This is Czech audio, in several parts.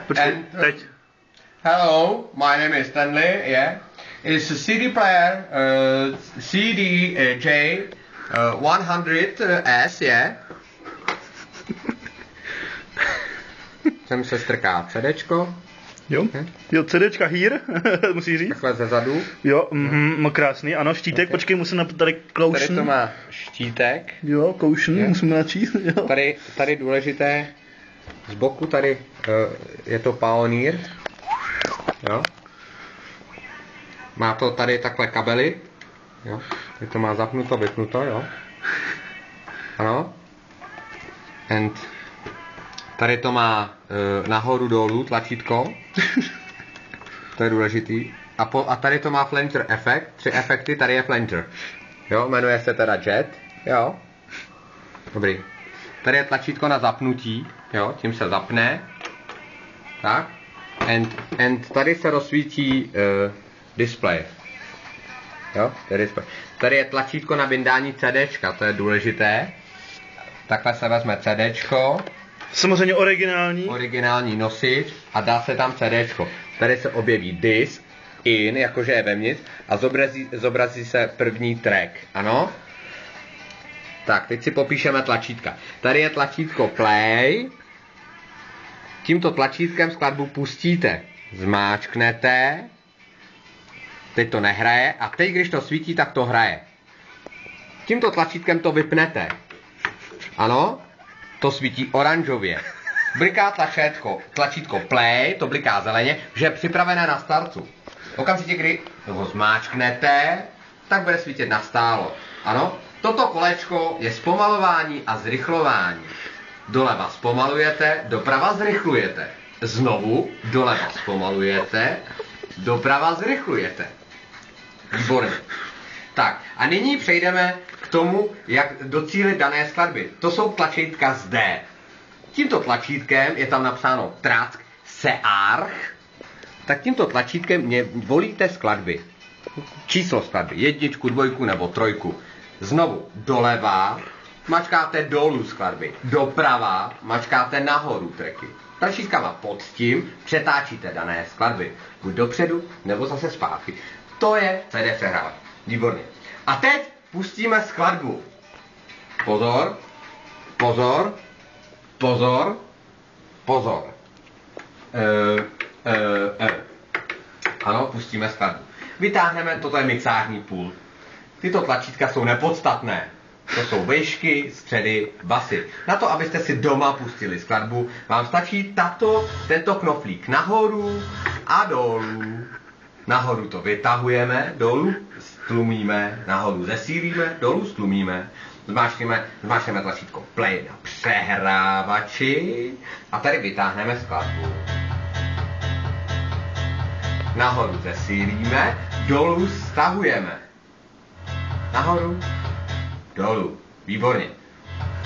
Počkej, teď. Hello, my name is Stanley, yeah. It's a CD player, CDJ 100S, yeah. Sem se strká CDčko. Jo, jo, CDčka here, musíš říct. Takhle zezadu. Jo, krásný, ano, štítek, okay. Počkej, musím napít tady caution. Tady to má štítek. Jo, caution, je. Musíme načíst, jo. Tady důležité, z boku tady je to Pioneer. Jo. Má to tady takhle kabely. Jo. Tady to má zapnuto, vypnuto, jo. Ano. And tady to má nahoru dolů tlačítko. To je důležitý. A tady to má flanger efekt. 3 efekty, tady je flanger. Jo, jmenuje se teda jet. Jo. Dobrý. Tady je tlačítko na zapnutí. Jo, tím se zapne. Tak. And tady se rozsvítí display. Jo, to je display. Tady je tlačítko na vyndání CDčka, to je důležité. Takhle se vezme CDčko. Samozřejmě originální. Originální nosič a dá se tam CDčko. Tady se objeví disk, in, jakože je vevnitř, a zobrazí se první track, ano? Tak, teď si popíšeme tlačítka. Tady je tlačítko play. Tímto tlačítkem skladbu pustíte. Zmáčknete. Teď to nehraje a teď, když to svítí, tak to hraje. Tímto tlačítkem to vypnete. Ano? To svítí oranžově. Bliká tlačítko play, to bliká zeleně, že je připravené na startu. Okamžitě, kdy ho zmáčknete, tak bude svítit nastálo. Ano? Toto kolečko je zpomalování a zrychlování. Doleva zpomalujete, doprava zrychlujete. Znovu doleva zpomalujete, doprava zrychlujete. Výborně. Tak, a nyní přejdeme k tomu, jak docílit dané skladby. To jsou tlačítka zde. Tímto tlačítkem je tam napsáno track search. Tak tímto tlačítkem mě volíte skladby. Číslo skladby. 1, 2 nebo 3. Znovu doleva. Mačkáte dolů skladby. Doprava. Mačkáte nahoru tracky. Tlačítkama pod tím přetáčíte dané skladby. Buď dopředu, nebo zase zpátky. To je CD přehrávač. Výborně. A teď pustíme skladbu. Pozor. Pozor. Pozor. Pozor. Ano, pustíme skladbu. Vytáhneme, toto je mixážní pult. Tyto tlačítka jsou nepodstatné. To jsou výšky, středy, basy. Na to, abyste si doma pustili skladbu, vám stačí tento knoflík nahoru a dolů. Nahoru to vytahujeme, dolů stlumíme, nahoru zesílíme, dolů stlumíme. Zmáčkneme tlačítko play na přehrávači a tady vytáhneme skladbu. Nahoru zesílíme, dolů stahujeme. Nahoru, dolů. Výborně.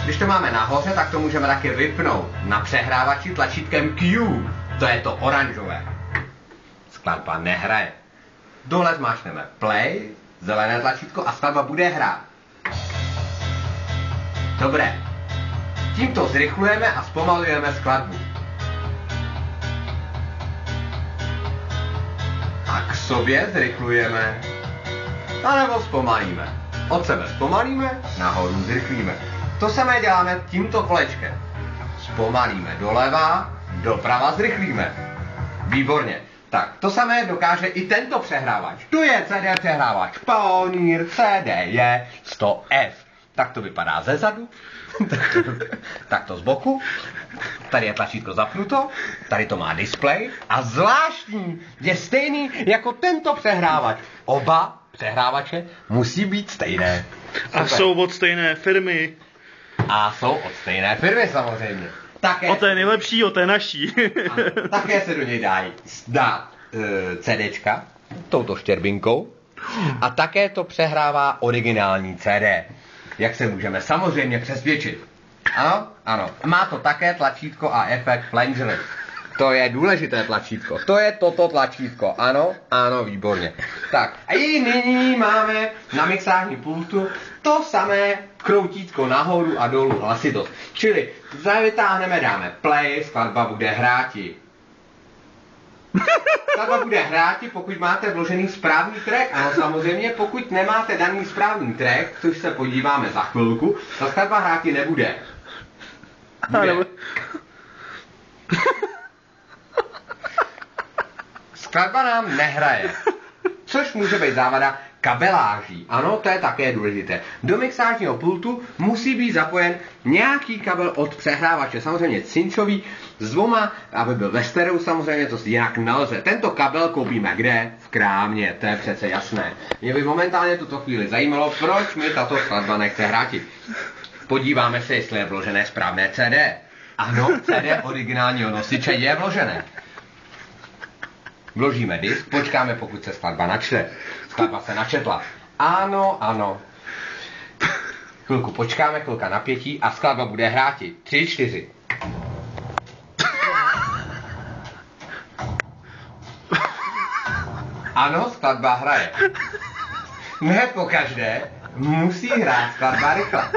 Když to máme nahoře, tak to můžeme taky vypnout na přehrávači tlačítkem Q. To je to oranžové. Skladba nehraje. Dole zmáčkneme play, zelené tlačítko a skladba bude hrát. Dobré. Tímto zrychlujeme a zpomalujeme skladbu. A k sobě zrychlujeme. A nebo zpomalíme. Od sebe zpomalíme, nahoru zrychlíme. To samé děláme tímto kolečkem. Zpomalíme doleva, doprava zrychlíme. Výborně. Tak, to samé dokáže i tento přehrávač. Tu je CD přehrávač. Pioneer CDJ 100F. Tak to vypadá zezadu. Tak to z boku. Tady je tlačítko zapnuto. Tady to má displej. A zvláštní je stejný jako tento přehrávač. Oba přehrávače musí být stejné. A jsou od stejné firmy. A jsou od stejné firmy samozřejmě. Také o té nejlepší, o té naší. Také se do něj dá CDčka touto štěrbinkou. A také to přehrává originální CD. Jak se můžeme samozřejmě přesvědčit. Ano? Ano. Má to také tlačítko a efekt flanger. To je důležité tlačítko. To je toto tlačítko. Ano? Ano, výborně. Tak. A i nyní máme na mixážní pultu to samé kroutítko nahoru a dolů hlasitost. Čili vytáhneme, dáme play, skladba bude hráti. Skladba bude hráti, pokud máte vložený správný track. Ano, samozřejmě, pokud nemáte daný správný track, což se podíváme za chvilku, ta skladba hráti nebude. Bude. Skladba nám nehraje, což může být závada kabeláží. Ano, to je také důležité. Do mixážního pultu musí být zapojen nějaký kabel od přehrávače, samozřejmě cinčový, s dvoma, aby byl ve stereu samozřejmě, to jinak nelze. Tento kabel koupíme kde? V krámě, to je přece jasné. Mě by momentálně tuto chvíli zajímalo, proč mi tato skladba nechce hrátit. Podíváme se, jestli je vložené správné CD. Ano, CD originálního nosiče je vložené. Vložíme disk, počkáme, pokud se skladba načte. Skladba se načetla. Ano, ano. Chvilku počkáme, chvilka napětí a skladba bude hráti. 3, 4. Ano, skladba hraje. Ne pokaždé musí hrát skladba rychle.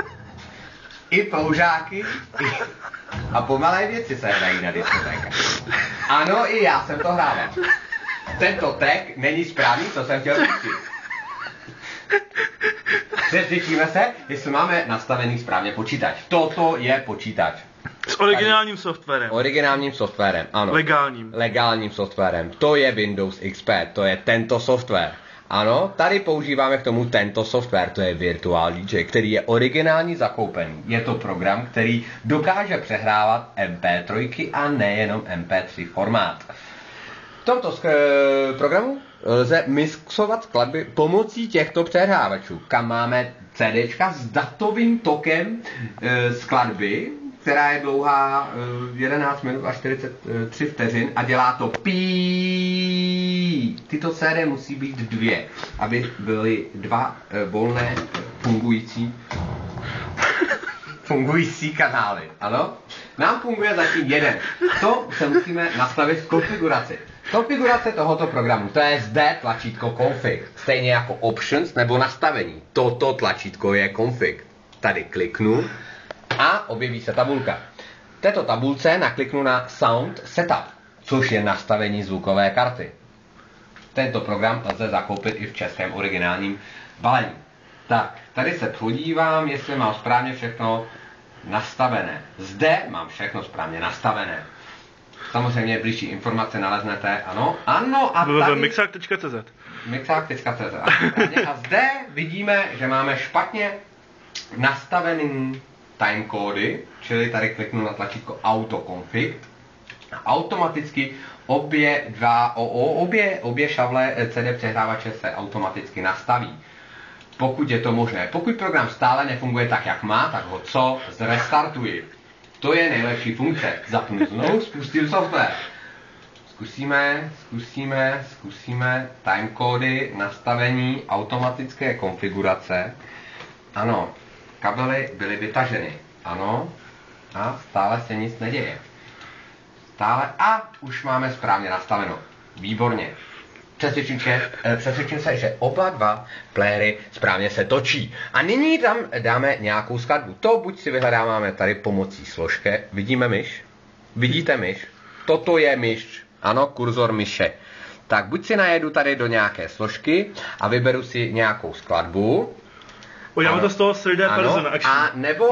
I ploužáky, a pomalé věci se hrají na diskotékách. Ano, i já jsem to hrával. Tento track není správný, co jsem chtěl říct. Přesvědčíme se, jestli máme nastavený správně počítač. Toto je počítač. S originálním softwarem. Originálním softwarem, ano. Legálním softwarem. To je Windows XP, to je tento software. Ano, tady používáme k tomu tento software, to je Virtual DJ, který je originální zakoupený. Je to program, který dokáže přehrávat MP3 a nejenom MP3 formát. V tomto programu lze mixovat skladby pomocí těchto přehrávačů, kam máme CDčka s datovým tokem skladby, která je dlouhá 11 minut a 43 vteřin a dělá to pííí. Tyto CD musí být 2, aby byly 2 volné fungující kanály. Ano? Nám funguje zatím jeden. To se musíme nastavit v konfiguraci. Konfigurace tohoto programu, to je zde tlačítko config, stejně jako options nebo nastavení. Toto tlačítko je config. Tady kliknu a objeví se tabulka. V této tabulce nakliknu na Sound Setup, což je nastavení zvukové karty. Tento program lze zakoupit i v českém originálním balení. Tak, tady se podívám, jestli mám správně všechno nastavené. Zde mám všechno správně nastavené. Samozřejmě blížší informace naleznete, ano, ano a tady... Mixák.cz Mixák.cz a zde vidíme, že máme špatně nastavený timecody, čili tady kliknu na tlačítko Autoconfig a automaticky obě šavle CD přehrávače se automaticky nastaví. Pokud je to možné. Pokud program stále nefunguje tak, jak má, tak ho co? Zrestartuji. To je nejlepší funkce. Zapnu znovu, spustím software. Zkusíme timecody, nastavení automatické konfigurace. Ano, kabely byly vytaženy. Ano, a stále se nic neděje. A už máme správně nastaveno. Výborně. Přesvědčím se, že oba dva playery správně se točí. A nyní tam dáme nějakou skladbu. To buď si vyhledáváme tady pomocí složky. Vidíme myš? Vidíte myš? Toto je myš. Ano, kurzor myše. Tak buď si najedu tady do nějaké složky a vyberu si nějakou skladbu. Uděláme to z toho 3D persona action. A nebo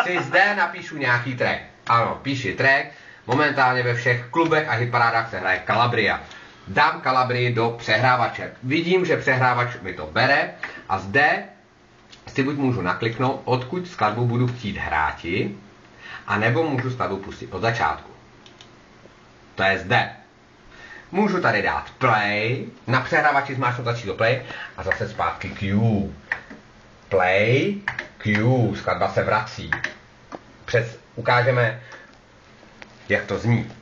si zde napíšu nějaký track. Ano, píši track. Momentálně ve všech klubech a hitparádách se hraje Calabria. Dám Calabrii do přehrávače. Vidím, že přehrávač mi to bere a zde si buď můžu nakliknout, odkud skladbu budu chtít hráti, a nebo můžu skladbu pustit od začátku. To je zde. Můžu tady dát play, na přehrávači zmáčknu tlačítko play a zase zpátky Q. Play, Q, skladba se vrací. Ukážeme, jak to zní.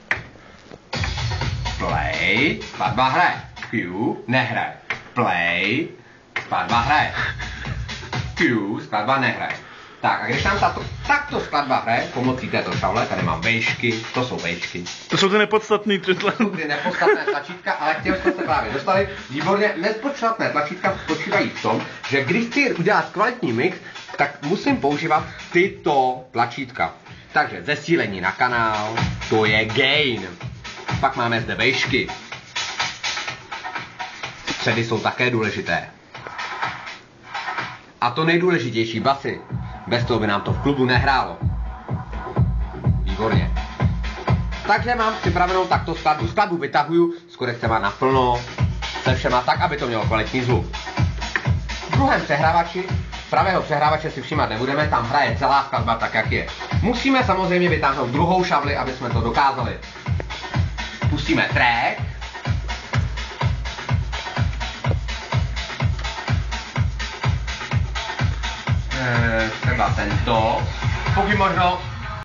Play, skladba hraje. Q, nehraje. Play, skladba hraje. Q, skladba nehraje. Tak a když nám takto skladba hraje pomocí této šavle, tady mám vejšky, to jsou vejšky. To jsou ty nepodstatné tlačítka. To jsou ty nepodstatné tlačítka, ale k těm jsme se právě dostali. Výborně, nepodstatné tlačítka spočívají v tom, že když chci udělat kvalitní mix, tak musím používat tyto tlačítka. Takže zesílení na kanál, to je gain. Pak máme zde vejšky. Středy jsou také důležité. A to nejdůležitější, basy. Bez toho by nám to v klubu nehrálo. Výborně. Takže mám připravenou takto skladbu. Skladbu vytahuju s korekcema naplno, se všema tak, aby to mělo kvalitní zvuk. V druhém přehrávači, pravého přehrávače si všímat nebudeme, tam hraje celá skladba tak, jak je. Musíme samozřejmě vytáhnout druhou šavli, aby jsme to dokázali. Pustíme track. Třeba tento. Pokud možno